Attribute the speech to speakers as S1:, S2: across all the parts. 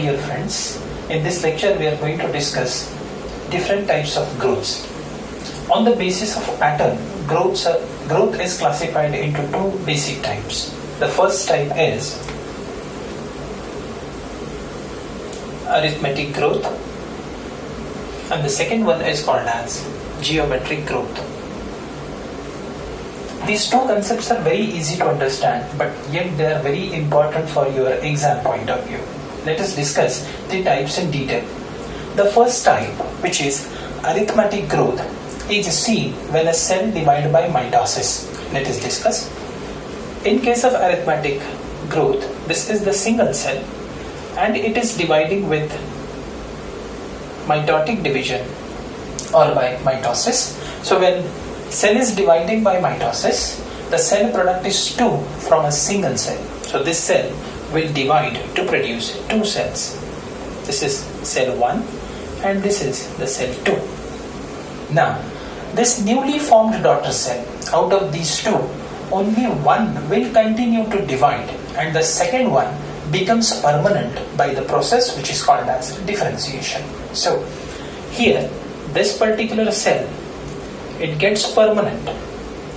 S1: dear friends. In this lecture we are going to discuss different types of growths. On the basis of pattern, growth is classified into two basic types. The first type is arithmetic growth, and the second one is called as geometric growth. These two concepts are very easy to understand, but yet they are very important for your exam point of view. Let us discuss the types in detail. The first type, which is arithmetic growth, is seen when a cell divides by mitosis. Let us discuss. In case of arithmetic growth, this is the single cell and it is dividing with mitotic division or by mitosis. So when cell is dividing by mitosis, the cell product is 2 from a single cell. So this cell will divide to produce two cells. This is cell 1 and this is the cell 2. Now, this newly formed daughter cell, out of these two, only one will continue to divide and the second one becomes permanent by the process which is called as differentiation. So, here, this particular cell, it gets permanent,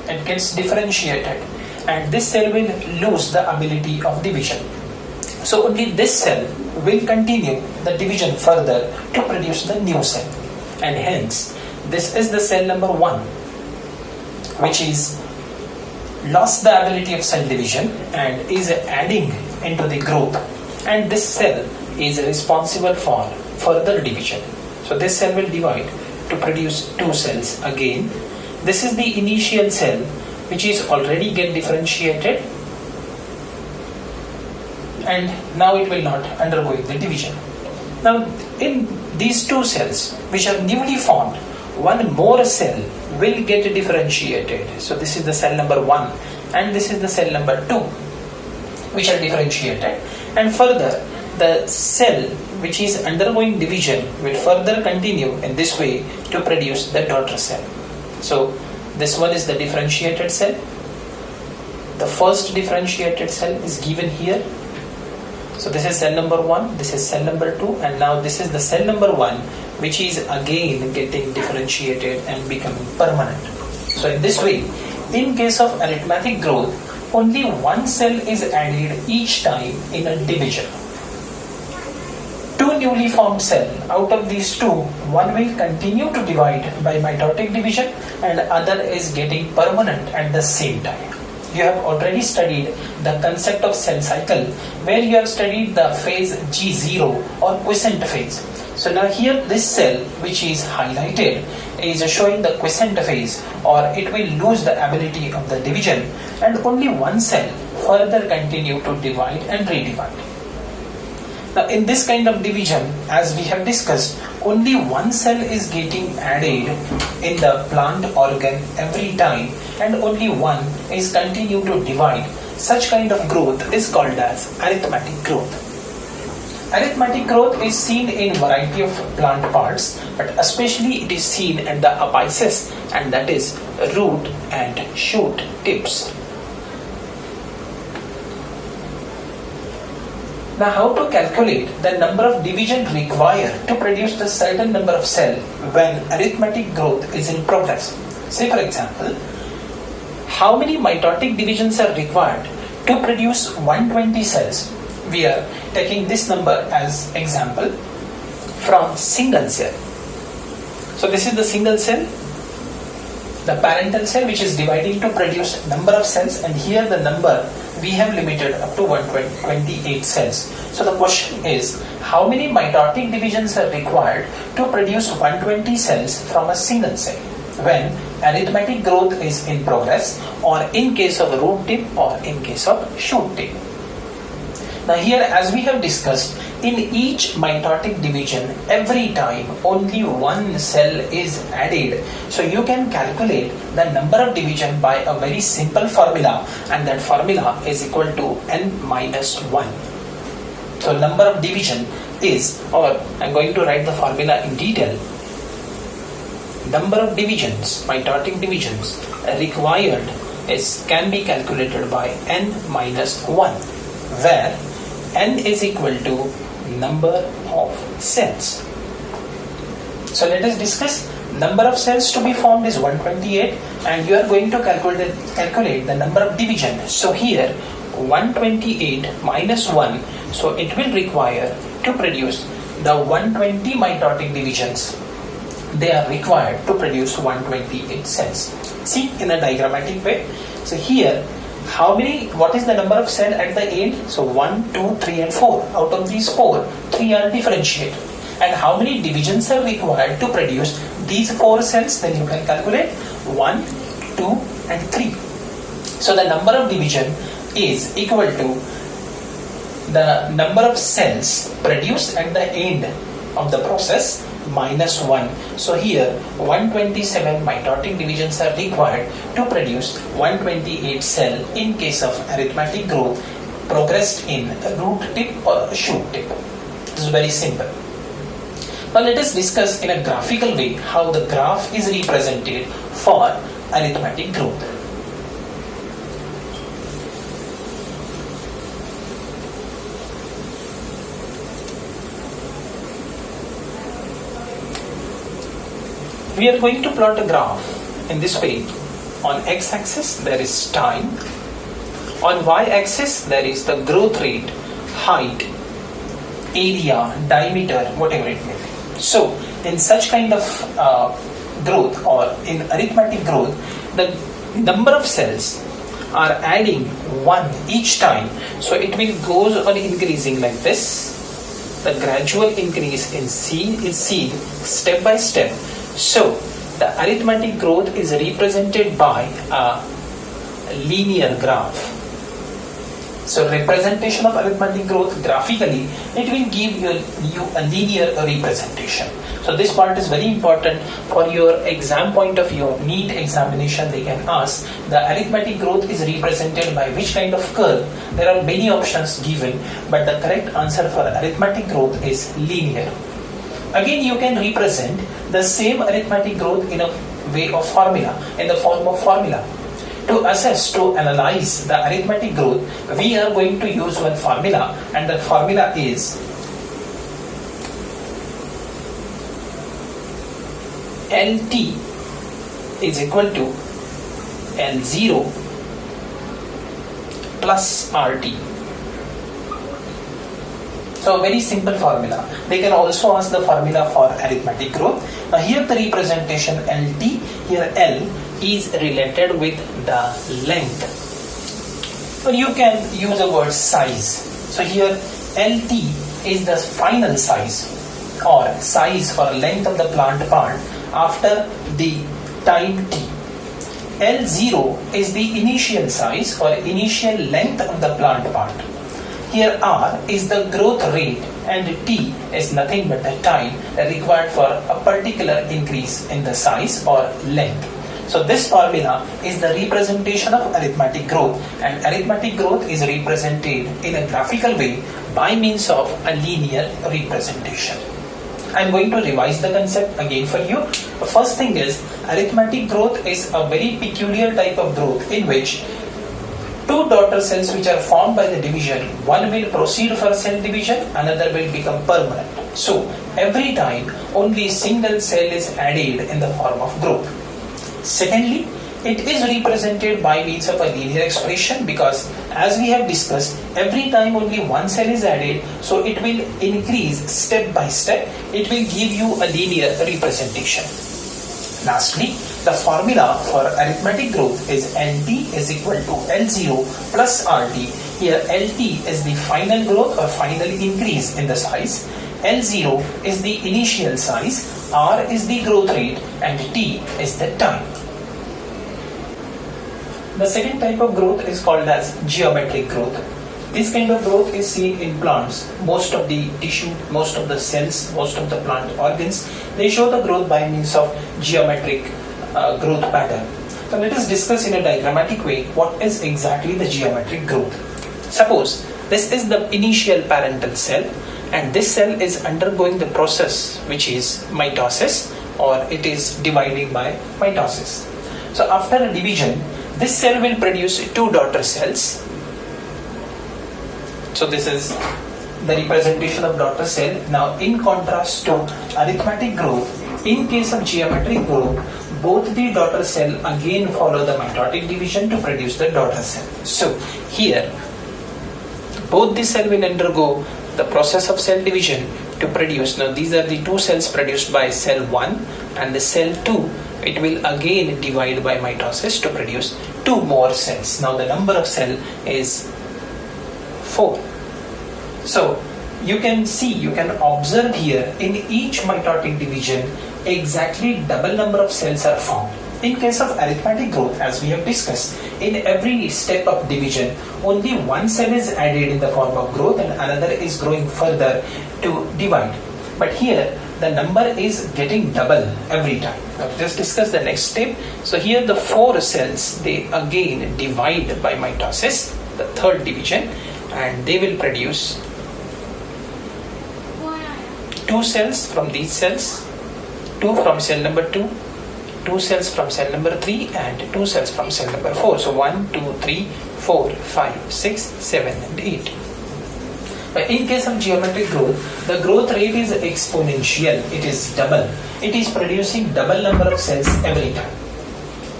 S1: it gets differentiated, and this cell will lose the ability of division. So only this cell will continue the division further to produce the new cell, and hence this is the cell number 1, which is lost the ability of cell division and is adding into the growth, and this cell is responsible for further division. So this cell will divide to produce two cells again. This is the initial cell which is already get differentiated, and now it will not undergo the division. Now in these two cells which are newly formed, one more cell will get differentiated. So this is the cell number 1 and this is the cell number 2 which are differentiated, and further the cell which is undergoing division will further continue in this way to produce the daughter cell. So this one is the differentiated cell. The first differentiated cell is given here. So this is cell number 1, this is cell number 2, and now this is the cell number 1 which is again getting differentiated and becoming permanent. So in this way, in case of arithmetic growth, only one cell is added each time in a division. Two newly formed cells, out of these two, one will continue to divide by mitotic division and other is getting permanent at the same time. You have already studied the concept of cell cycle, where you have studied the phase G0 or quiescent phase. So now here this cell which is highlighted is showing the quiescent phase, or it will lose the ability of the division, and only one cell further continue to divide and redivide. Now in this kind of division, as we have discussed, only one cell is getting added in the plant organ every time and only one is continue to divide. Such kind of growth is called as arithmetic growth. Arithmetic growth is seen in variety of plant parts, but especially it is seen at the apices, and that is root and shoot tips. Now how to calculate the number of division required to produce the certain number of cells when arithmetic growth is in progress? Say for example, how many mitotic divisions are required to produce 120 cells? We are taking this number as example from single cell. So this is the single cell, the parental cell which is dividing to produce number of cells, and here the number we have limited up to 128 cells. So the question is, how many mitotic divisions are required to produce 120 cells from a single cell when arithmetic growth is in progress, or in case of root tip or in case of shoot tip? Now here, as we have discussed, in each mitotic division, every time only one cell is added. So you can calculate the number of division by a very simple formula, and that formula is equal to n minus 1. So number of division is, or I'm going to write the formula in detail. Number of divisions, mitotic divisions required can be calculated by n minus 1, where n is equal to number of cells. So let us discuss. Number of cells to be formed is 128, and you are going to calculate the number of division. So here 128 minus 1, so it will require to produce the 120 mitotic divisions. They are required to produce 128 cells. See in a diagrammatic way. So here, what is the number of cell at the end? So 1, 2, 3 and 4. Out of these 4, 3 are differentiated. And how many divisions are required to produce these 4 cells? Then you can calculate 1, 2 and 3. So the number of division is equal to the number of cells produced at the end of the process minus 1. So here 127 mitotic divisions are required to produce 128 cell in case of arithmetic growth progressed in root tip or shoot tip. This is very simple. Now let us discuss in a graphical way how the graph is represented for arithmetic growth. We are going to plot a graph in this way. On x-axis there is time. On y-axis there is the growth rate, height, area, diameter, whatever it may be. So in such kind of growth or in arithmetic growth, the number of cells are adding 1 each time. So it will go on increasing like this. The gradual increase is seen step by step. So the arithmetic growth is represented by a linear graph. So representation of arithmetic growth graphically, it will give you a linear representation. So this part is very important for your exam point of view. NEET examination, they can ask the arithmetic growth is represented by which kind of curve. There are many options given, but the correct answer for arithmetic growth is linear. Again, you can represent the same arithmetic growth in a way of formula, in the form of formula. To analyze the arithmetic growth, we are going to use one formula, and the formula is LT is equal to L0 plus RT. So very simple formula. They can also ask the formula for arithmetic growth. Now here the representation LT, here L is related with the length. Or you can use the word size. So here LT is the final size or size or length of the plant part after the time t. L0 is the initial size or initial length of the plant part. Here R is the growth rate and T is nothing but the time required for a particular increase in the size or length. So this formula is the representation of arithmetic growth, and arithmetic growth is represented in a graphical way by means of a linear representation. I am going to revise the concept again for you. The first thing is arithmetic growth is a very peculiar type of growth in which two daughter cells which are formed by the division, one will proceed for cell division, another will become permanent. So every time only single cell is added in the form of growth. Secondly, it is represented by means of a linear expression because as we have discussed, every time only one cell is added, so it will increase step by step. It will give you a linear representation. Lastly, the formula for arithmetic growth is LT is equal to L0 plus RT. Here LT is the final growth or final increase in the size. L0 is the initial size, R is the growth rate, and T is the time. The second type of growth is called as geometric growth. This kind of growth is seen in plants. Most of the tissue, most of the cells, most of the plant organs, they show the growth by means of geometric growth pattern. So let us discuss in a diagrammatic way what is exactly the geometric growth. Suppose this is the initial parental cell and this cell is undergoing the process which is mitosis, or it is dividing by mitosis. So after a division, this cell will produce two daughter cells. So this is the representation of daughter cell. Now in contrast to arithmetic growth, in case of geometric growth, both the daughter cell again follow the mitotic division to produce the daughter cell. So here both the cell will undergo the process of cell division to produce. Now these are the two cells produced by cell 1 and the cell 2. It will again divide by mitosis to produce two more cells. Now the number of cell is 4. So you can see, you can observe here in each mitotic division exactly double number of cells are formed. In case of arithmetic growth, as we have discussed, in every step of division only one cell is added in the form of growth and another is growing further to divide. But here the number is getting double every time. Now just discuss the next step. So here the 4 cells, they again divide by mitosis, the third division, and they will produce 2 cells from these cells, 2 from cell number 2, 2 cells from cell number 3 and 2 cells from cell number 4. So 1, 2, 3, 4, 5, 6, 7 and 8. In case of geometric growth, the growth rate is exponential. It is double. It is producing double number of cells every time.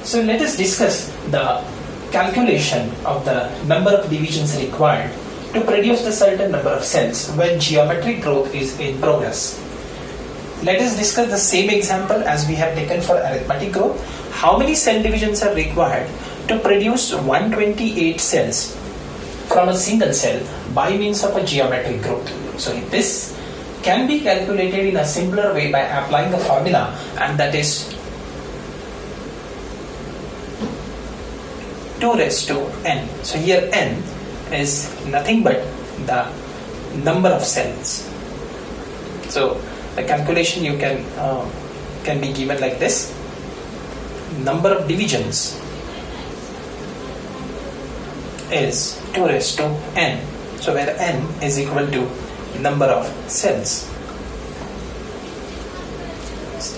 S1: So let us discuss the calculation of the number of divisions required to produce the certain number of cells when geometric growth is in progress. Let us discuss the same example as we have taken for arithmetic growth. How many cell divisions are required to produce 128 cells from a single cell by means of a geometric growth? So this can be calculated in a simpler way by applying the formula, and that is 2 raised to n. So here n is nothing but the number of cells. So the calculation you can be given like this: number of divisions is 2 raised to n. So where n is equal to number of cells.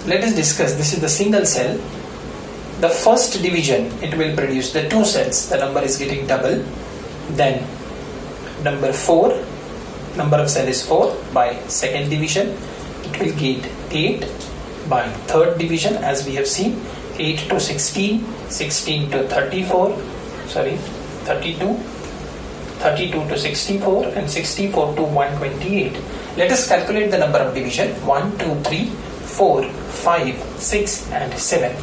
S1: Let us discuss. This is the single cell. The first division, it will produce the 2 cells. The number is getting double. Then number 4, number of cell is 4 by second division. It will get 8 by third division, as we have seen, 8 to 16, 16 to 32, 32 to 64 and 64 to 128. Let us calculate the number of division: 1, 2, 3, 4, 5, 6 and 7.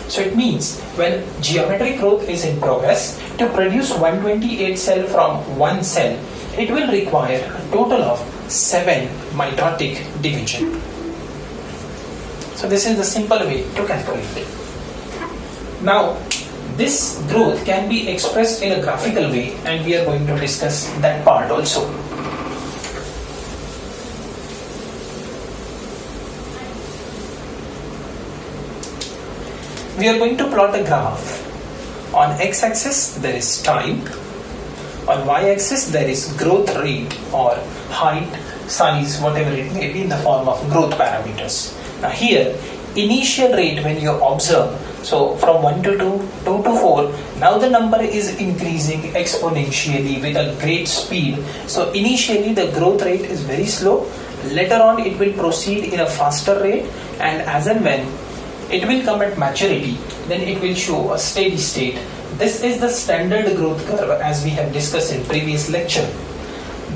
S1: So it means when geometric growth is in progress, to produce 128 cell from one cell, it will require a total of 7 mitotic division. So this is the simple way to calculate it. Now this growth can be expressed in a graphical way, and we are going to discuss that part also. We are going to plot a graph. On x-axis there is time, on y-axis there is growth rate or height, size, whatever it may be, in the form of growth parameters. Now here, initial rate when you observe, so from 1 to 2, 2 to 4, now the number is increasing exponentially with a great speed. So initially the growth rate is very slow. Later on it will proceed in a faster rate, and as and when it will come at maturity, then it will show a steady state. This is the standard growth curve, as we have discussed in previous lecture.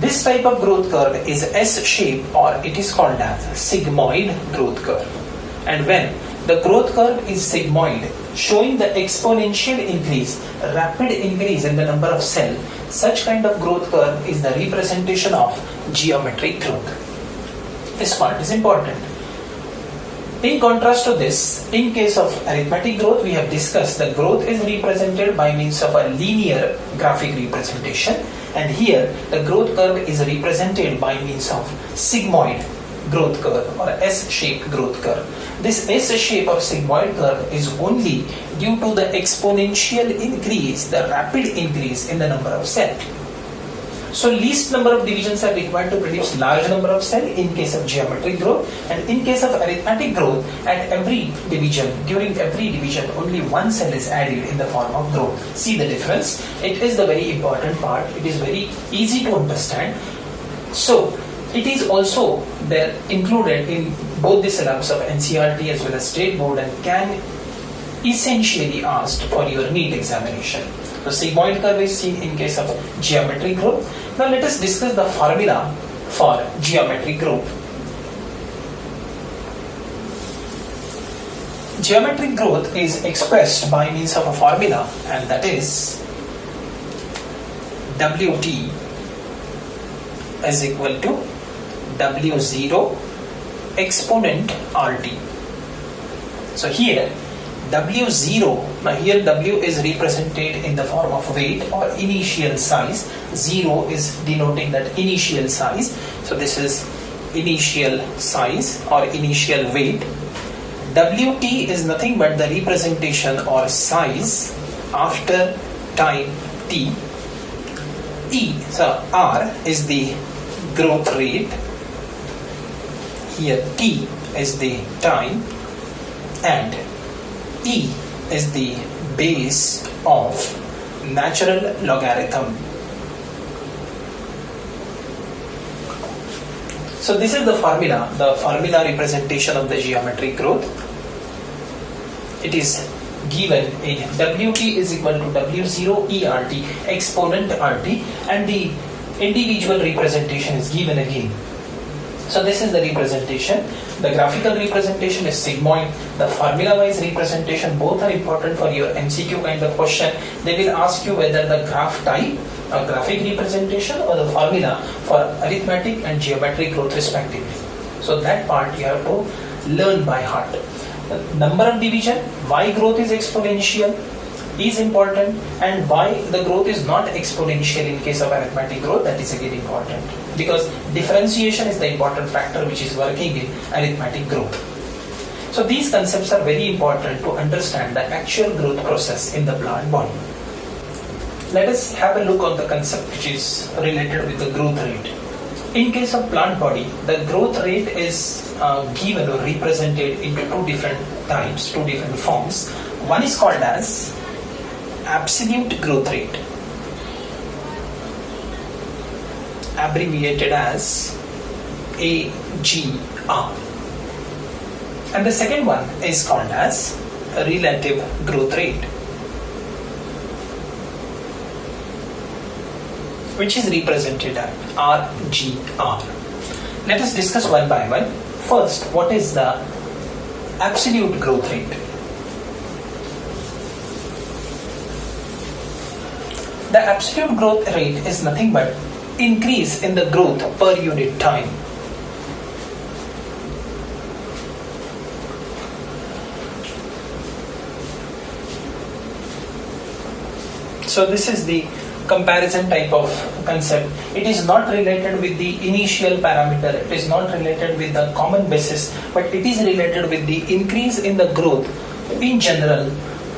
S1: This type of growth curve is S-shaped, or it is called as sigmoid growth curve. And when the growth curve is sigmoid, showing the exponential increase, rapid increase in the number of cells, such kind of growth curve is the representation of geometric growth. This part is important. In contrast to this, in case of arithmetic growth, we have discussed the growth is represented by means of a linear graphic representation, and here the growth curve is represented by means of sigmoid growth curve or S-shaped growth curve. This S-shape or sigmoid curve is only due to the exponential increase, the rapid increase in the number of cells. So least number of divisions are required to produce large number of cells in case of geometric growth, and in case of arithmetic growth, at every division, during every division, only one cell is added in the form of growth. See the difference? It is the very important part. It is very easy to understand. So it is also there included in both the syllabus of NCERT as well as State Board and can essentially asked for your NEET examination. The sigmoid curve is seen in case of geometric growth. Now let us discuss the formula for geometric growth. Geometric growth is expressed by means of a formula, and that is Wt is equal to W0 exponent RT. So here W0, now here W is represented in the form of weight or initial size. 0 is denoting that initial size. So this is initial size or initial weight. Wt is nothing but the representation or size after time t. E, so R is the growth rate. Here t is the time and E is the base of natural logarithm. So this is the formula representation of the geometric growth. It is given in Wt is equal to W0 ERT exponent RT, and the individual representation is given again. So this is the representation. The graphical representation is sigmoid. The formula-wise representation, both are important for your MCQ kind of question. They will ask you whether the graph type or graphic representation or the formula for arithmetic and geometric growth respectively. So that part you have to learn by heart. The number of division, why growth is exponential is important, and why the growth is not exponential in case of arithmetic growth, that is again important, because differentiation is the important factor which is working in arithmetic growth. So these concepts are very important to understand the actual growth process in the plant body. Let us have a look on the concept which is related with the growth rate. In case of plant body, the growth rate is given or represented into two different types, two different forms. One is called as absolute growth rate, abbreviated as AGR, and the second one is called as relative growth rate, which is represented as RGR. Let us discuss one by one. First, what is the absolute growth rate? The absolute growth rate is nothing but increase in the growth per unit time. So this is the comparison type of concept. It is not related with the initial parameter, it is not related with the common basis, but it is related with the increase in the growth in general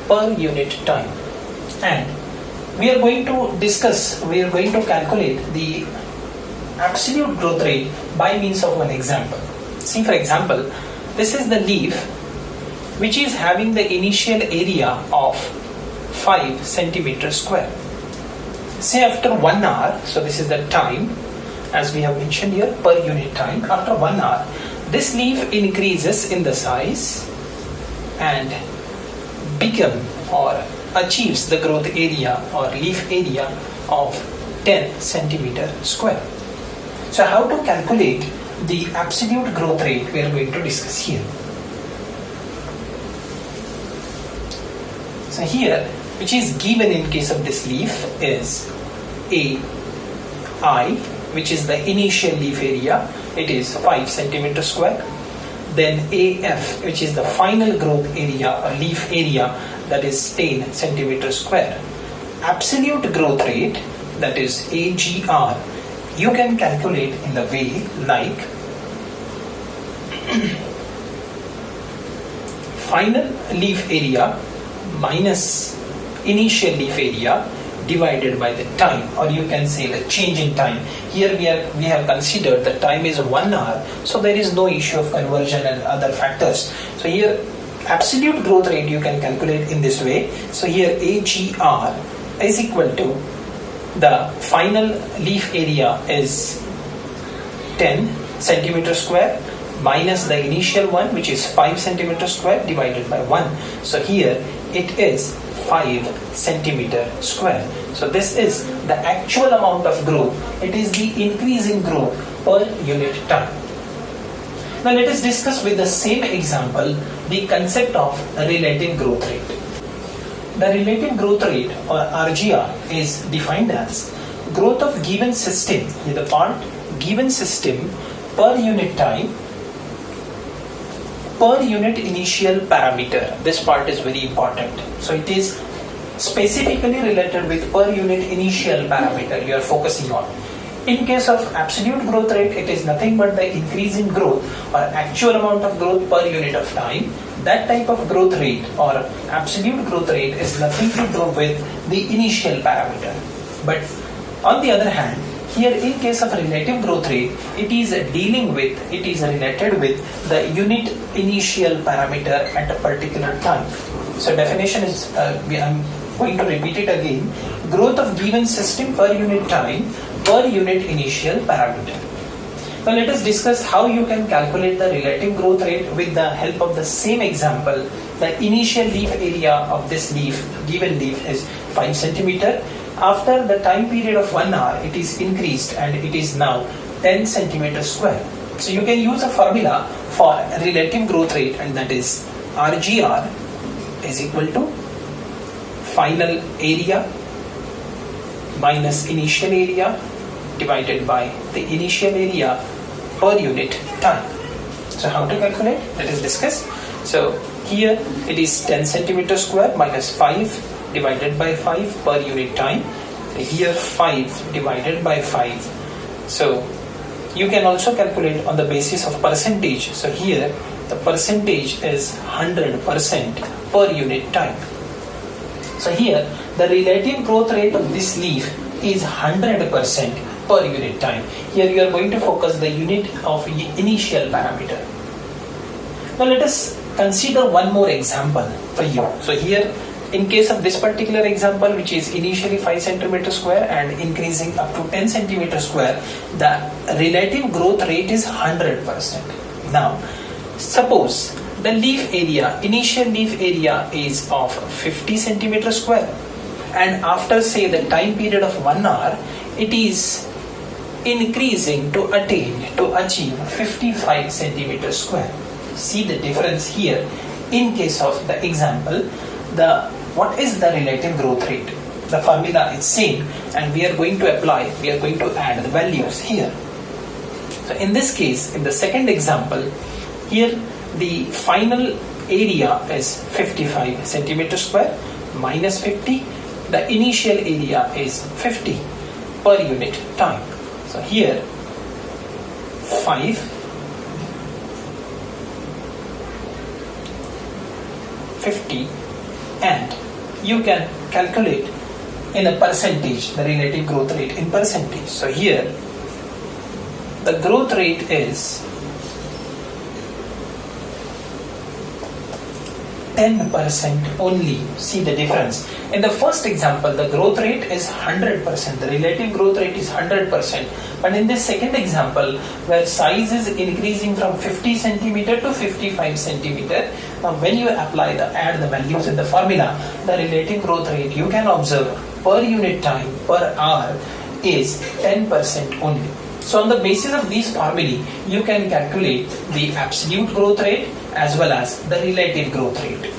S1: per unit time. And we are going to calculate the absolute growth rate by means of one example. See, for example, this is the leaf which is having the initial area of 5 centimeters square. Say after 1 hour, so this is the time as we have mentioned here per unit time. After 1 hour, this leaf increases in the size and become or achieves the growth area or leaf area of 10 centimeter square. So how to calculate the absolute growth rate we are going to discuss here. So here, which is given in case of this leaf is AI, which is the initial leaf area, it is 5 centimeter square. Then AF, which is the final growth area or leaf area, that is 10 centimeter square. Absolute growth rate, that is AGR, you can calculate in the way like final leaf area minus initial leaf area divided by the time, or you can say the change in time. Here we have considered the time is 1 hour, so there is no issue of conversion and other factors. So here absolute growth rate you can calculate in this way. So here AGR is equal to the final leaf area is 10 centimeter square minus the initial one, which is 5 centimeter square, divided by 1. So here it is 5 centimeter square. So this is the actual amount of growth. It is the increasing growth per unit time. Now let us discuss with the same example the concept of relative growth rate. The relative growth rate, or RGR, is defined as growth of given system, the part given system per unit time per unit initial parameter. This part is very important. So it is specifically related with per unit initial parameter you are focusing on. In case of absolute growth rate, it is nothing but the increase in growth or actual amount of growth per unit of time. That type of growth rate or absolute growth rate is nothing to do with the initial parameter. But on the other hand, here in case of relative growth rate, it is related with the unit initial parameter at a particular time. So definition is, I'm going to repeat it again, growth of given system per unit time per unit initial parameter. Now let us discuss how you can calculate the relative growth rate with the help of the same example. The initial leaf area of this given leaf is 5 centimeter. After the time period of 1 hour, it is increased and it is now 10 centimeter square. So you can use a formula for relative growth rate, and that is RGR is equal to final area minus initial area divided by the initial area per unit time. So how to calculate? Let us discuss. So here it is 10 centimeter square minus 5 divided by 5 per unit time. Here 5 divided by 5. So you can also calculate on the basis of percentage. So here the percentage is 100% per unit time. So here the relative growth rate of this leaf is 100% per unit time. Here you are going to focus the unit of initial parameter. Now let us consider one more example for you. So here in case of this particular example, which is initially 5 centimeter square and increasing up to 10 centimeter square, the relative growth rate is 100%. Now suppose the initial leaf area is of 50 centimeter square, and after say the time period of 1 hour, it is increasing to achieve 55 centimeter square. See the difference here. In case of the example, what is the relative growth rate? The formula is same, and we are going to add the values here. So in this case, in the second example, here the final area is 55 centimeter square minus 50. The initial area is 50 per unit time. So here 5 50, and you can calculate in a percentage the relative growth rate in percentage. So here the growth rate is 10% only. See the difference. In the first example, the growth rate is 100%. The relative growth rate is 100%. But in this second example, where size is increasing from 50 centimeter to 55 centimeter, now when you add the values in the formula, the relative growth rate you can observe per unit time per hour is 10% only. So on the basis of these formulae, you can calculate the absolute growth rate as well as the relative growth rate.